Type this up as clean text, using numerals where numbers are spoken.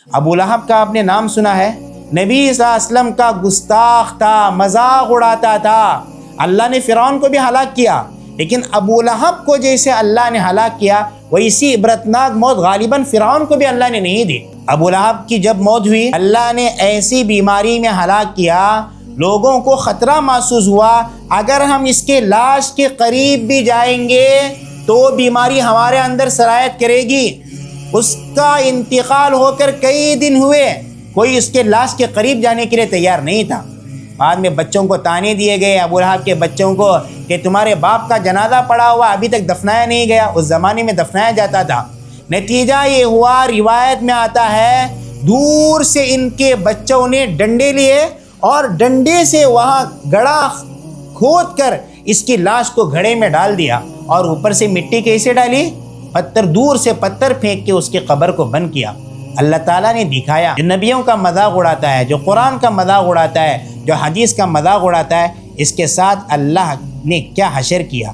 ابو لہب کا آپ نے نام سنا ہے، نبی صلی اللہ علیہ وسلم کا گستاخ تھا، مذاق اڑاتا تھا۔ اللہ نے فرعون کو بھی ہلاک کیا، لیکن ابو لہب کو جیسے اللہ نے ہلاک کیا ویسی عبرتناک موت غالباً فرعون کو بھی اللہ نے نہیں دی۔ ابو لہب کی جب موت ہوئی اللہ نے ایسی بیماری میں ہلاک کیا، لوگوں کو خطرہ محسوس ہوا اگر ہم اس کے لاش کے قریب بھی جائیں گے تو بیماری ہمارے اندر سرایت کرے گی۔ اس کا انتقال ہو کر کئی دن ہوئے، کوئی اس کے لاش کے قریب جانے کے لیے تیار نہیں تھا۔ بعد میں بچوں کو طعنے دیے گئے، ابو لہب کے بچوں کو، کہ تمہارے باپ کا جنازہ پڑا ہوا ابھی تک دفنایا نہیں گیا۔ اس زمانے میں دفنایا جاتا تھا۔ نتیجہ یہ ہوا، روایت میں آتا ہے دور سے ان کے بچوں نے ڈنڈے لیے اور ڈنڈے سے وہاں گڑھا کھود کر اس کی لاش کو گھڑے میں ڈال دیا، اور اوپر سے مٹی کیسے ڈالی؟ پتھر، دور سے پتھر پھینک کے اس کی قبر کو بند کیا۔ اللہ تعالیٰ نے دکھایا، جو نبیوں کا مذاق اڑاتا ہے، جو قرآن کا مذاق اڑاتا ہے، جو حدیث کا مذاق اڑاتا ہے، اس کے ساتھ اللہ نے کیا حشر کیا۔